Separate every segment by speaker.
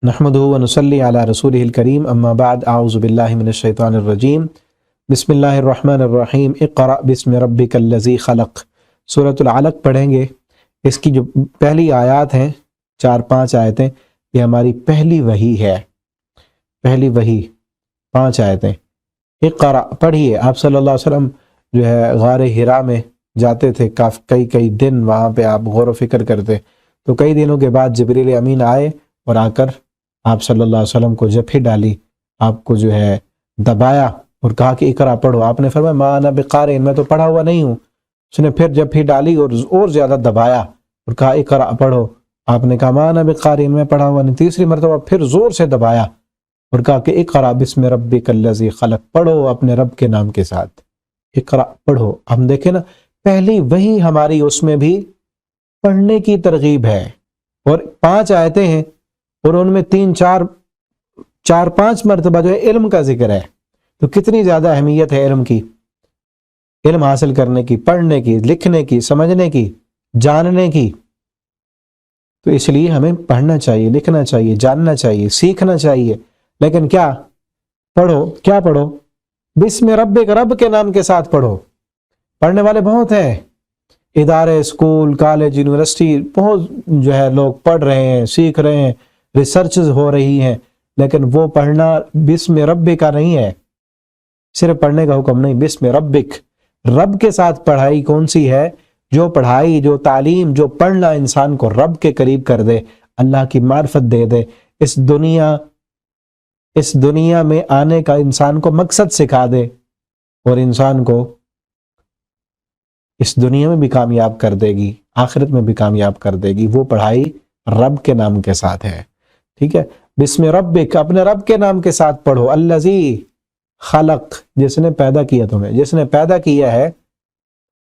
Speaker 1: نحمدہ و نصلی علی رسولہ الکریم اما بعد اعوذ باللہ من الشیطان الرجیم بسم اللہ الرحمن الرحیم اقرأ باسم ربک الذی خلق۔ سورۃ العلق پڑھیں گے۔ اس کی جو پہلی آیات ہیں 4-5 آیتیں، یہ ہماری پہلی وحی ہے، پہلی وحی 5 آیتیں۔ اقرأ پڑھیے۔ آپ صلی اللہ علیہ وسلم جو ہے غار حرا میں جاتے تھے، کئی دن وہاں پہ آپ غور و فکر کرتے، تو کئی دنوں کے بعد جبریل امین آئے اور آ کر آپ صلی اللہ علیہ وسلم کو جپھی ڈالی، آپ کو جو ہے دبایا اور کہا کہ اقرا پڑھو۔ آپ نے فرمایا ما انا بقارئ، میں تو پڑھا ہوا نہیں ہوں۔ اس نے پھر جپھی ڈالی اور زیادہ دبایا اور کہا اقرا پڑھو۔ آپ نے کہا ما انا بقارئ، میں پڑھا ہوا نہیں۔ تیسری مرتبہ پھر زور سے دبایا اور کہا کہ اقرا باسم ربک الذی خلق، پڑھو اپنے رب کے نام کے ساتھ، اقرا پڑھو۔ ہم دیکھیں نا، پہلی وحی ہماری، اس میں بھی پڑھنے کی ترغیب ہے، اور 5 آیتیں ہیں اور ان میں 4-5 مرتبہ جو ہے علم کا ذکر ہے۔ تو کتنی زیادہ اہمیت ہے علم کی، علم حاصل کرنے کی، پڑھنے کی، لکھنے کی، سمجھنے کی، جاننے کی۔ تو اس لیے ہمیں پڑھنا چاہیے، لکھنا چاہیے، جاننا چاہیے، سیکھنا چاہیے۔ لیکن کیا پڑھو؟ کیا پڑھو؟ بسم ربک، رب کے نام کے ساتھ پڑھو۔ پڑھنے والے بہت ہیں، ادارے، اسکول، کالج، یونیورسٹی، بہت جو ہے لوگ پڑھ رہے ہیں، سیکھ رہے ہیں، ریسرچز ہو رہی ہیں، لیکن وہ پڑھنا بسم ربک کا نہیں ہے۔ صرف پڑھنے کا حکم نہیں، بسم ربک، رب کے ساتھ پڑھائی کون سی ہے؟ جو پڑھائی، جو تعلیم، جو پڑھنا انسان کو رب کے قریب کر دے، اللہ کی معرفت دے دے، اس دنیا میں آنے کا انسان کو مقصد سکھا دے، اور انسان کو اس دنیا میں بھی کامیاب کر دے گی، آخرت میں بھی کامیاب کر دے گی۔ وہ پڑھائی رب کے نام کے ساتھ ہے، ٹھیک ہے؟ بسم ربک، اپنے رب کے نام کے ساتھ پڑھو۔ الذی خلق، جس نے پیدا کیا تمہیں، جس نے پیدا کیا ہے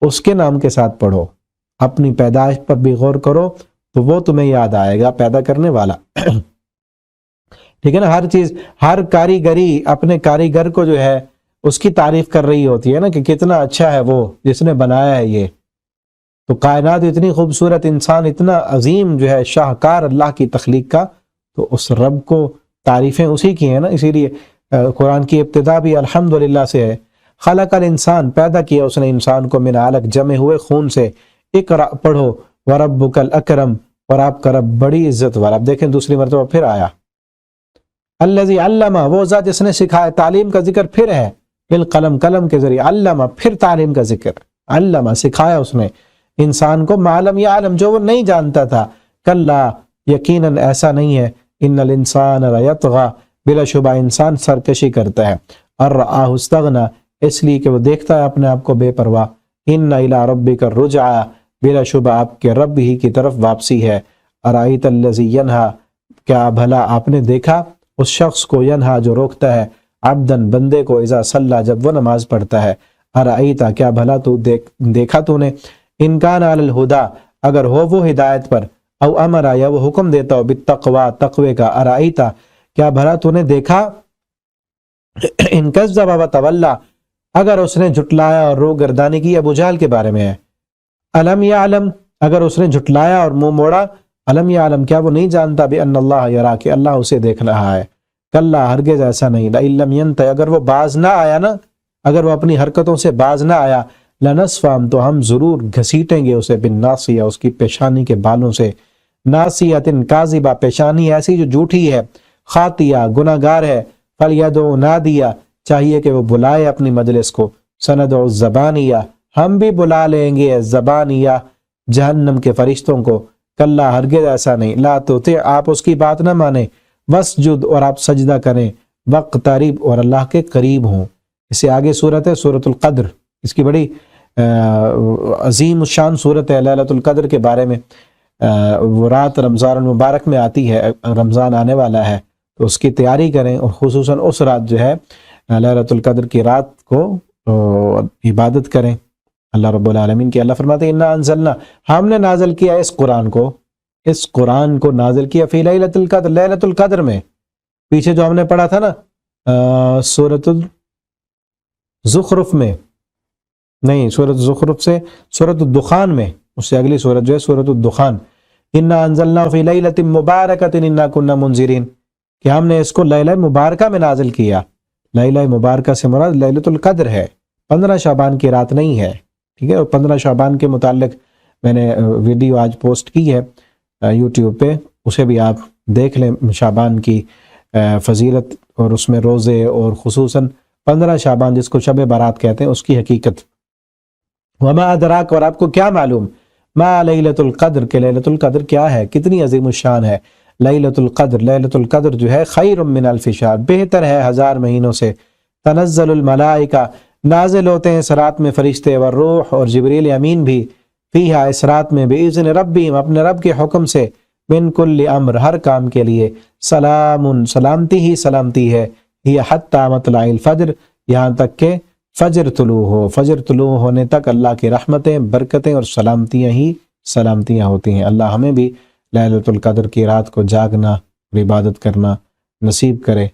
Speaker 1: اس کے نام کے ساتھ پڑھو۔ اپنی پیدائش پر بھی غور کرو تو وہ تمہیں یاد آئے گا، پیدا کرنے والا۔ ٹھیک ہے نا؟ ہر چیز، ہر کاریگری اپنے کاریگر کو جو ہے اس کی تعریف کر رہی ہوتی ہے نا، کہ کتنا اچھا ہے وہ جس نے بنایا ہے یہ۔ تو کائنات اتنی خوبصورت، انسان اتنا عظیم جو ہے، شاہکار اللہ کی تخلیق کا، تو اس رب کو تعریفیں اسی کی ہیں نا۔ اسی لیے قرآن کی ابتدا بھی الحمدللہ سے ہے۔ خلق الانسان، پیدا کیا اس نے انسان کو من علق، جمے ہوئے خون سے۔ اقرأ، پڑھو، وربک الاکرم، اور آپ کا رب بڑی عزت والا۔ اب دیکھیں دوسری مرتبہ پھر آیا، الذی علم، وہ ذات جس نے سکھایا۔ تعلیم کا ذکر پھر ہے، بالقلم، قلم کے ذریعے، علم، پھر تعلیم کا ذکر، علم، سکھایا اس نے انسان کو، ما لم یعلم، جو وہ نہیں جانتا تھا۔ کلا، یقیناً ایسا نہیں ہے، ان الانسان لیطغی، بلا شبہ انسان سرکشی کرتا ہے، ان رآہ استغنی، اس لیے کہ وہ دیکھتا ہے اپنے آپ کو بے پرواہ۔ ان الی ربک الرجعی، بلا شبہ آپ کے رب ہی کی طرف واپسی ہے۔ ارأیت الذی ینہی، کیا بھلا آپ نے دیکھا اس شخص کو، ینہی جو روکتا ہے، عبدن بندے کو، اذا صلی جب وہ نماز پڑھتا ہے۔ ارأیت، کیا بھلا تو دیکھا تو نے، ان کان علی الہدی، اگر ہو وہ ہدایت پر، او امر، یا وہ حکم دیتا ہو، بالتقوی، تقوی کا۔ ارأیت، کیا بھلا تو نے دیکھا، ان کذب وتولی، اگر اس نے جھٹلایا اور رو گردانی کی۔ ابو جہل کے بارے میں ہے۔ الم یعلم، اگر اس نے جھٹلایا اور منہ موڑا، الم یعلم، کیا وہ نہیں جانتا، بان اللہ یرا، کہ اللہ اسے دیکھ رہا ہے۔ کلا، ہرگز ایسا نہیں، لئن لم ینتہی، اگر وہ باز نہ آیا نا، اگر وہ اپنی حرکتوں سے باز نہ آیا، لنسفعا، تو ہم ضرور گھسیٹیں گے اسے، بالناصیہ، اس کی پیشانی کے بالوں سے۔ ناصیۃ کاذبہ، پیشانی ایسی جو جھوٹی ہے، خاطیہ، گناہ گار ہے۔ فلیدع نادیہ، چاہیے کہ وہ بلائے اپنی مجلس کو۔ سندع الزبانیہ، ہم بھی بلا لیں گے زبانیہ، جہنم کے فرشتوں کو۔ کلا، ہرگز ایسا نہیں، لا تطع، آپ اس کی بات نہ مانیں، واسجد، اور آپ سجدہ کریں، واقترب، اور اللہ کے قریب ہوں۔ اس سے آگے صورت ہے سورۃ القدر، اس کی بڑی عظیم الشان صورت ہے لیلۃ القدر کے بارے میں۔ وہ رات رمضان المبارک میں آتی ہے، رمضان آنے والا ہے، تو اس کی تیاری کریں، اور خصوصاً اس رات جو ہے لیلۃ القدر کی رات کو عبادت کریں اللہ رب العالمین کی۔ اللہ فرماتے ہیں انا انزلنا، ہم نے نازل کیا اس قرآن کو نازل کیا، فی لیلۃ القدر، لیلۃ القدر میں۔ پیچھے جو ہم نے پڑھا تھا نا سورۃ الزخرف میں، نہیں، سورۃ الزخرف سے سورۃ الدخان میں، اس سے اگلی سورت جو ہے سورۃ الدخان، انا انزلنا فی لیلۃ مبارکۃ انا کنا منذرین، کہ ہم نے اس کو لیلہ مبارکہ میں نازل کیا. لیلہ مبارکہ سے مراد لیلۃ القدر ہے، 15 شعبان کی رات نہیں ہے. ٹھیک ہے، اور 15 شعبان کے متعلق میں نے ویڈیو آج پوسٹ کی ہے یوٹیوب پہ، اسے بھی آپ دیکھ لیں. شعبان کی فضیلت اور اس میں روزے اور خصوصاً 15 شعبان جس کو شب برات کہتے ہیں اس کی حقیقت. وما ادراک، اور آپ کو کیا معلوم، ما لیلۃ القدر، کہ لیلۃ القدر کیا ہے، کتنی عظیم الشان ہے. لیلۃ القدر، لیلۃ القدر جو ہے خیر من الف شہر، بہتر ہے 1000 مہینوں سے. تنزل الملائکہ، نازل ہوتے ہیں اس رات میں فرشتے، والروح، اور جبریل امین بھی، فیہا، اس رات میں، باذن ربہم، اپنے رب کے حکم سے، من کل امر، ہر کام کے لیے، سلام، سلامتی ہی سلامتی ہے، یہ حتی مطلع الفجر، یہاں تک کہ فجر طلوع ہو. فجر طلوع ہونے تک اللہ کی رحمتیں، برکتیں اور سلامتیاں ہی سلامتیاں ہوتی ہیں. اللہ ہمیں بھی لیلۃ القدر کی رات کو جاگنا اور عبادت کرنا نصیب کرے.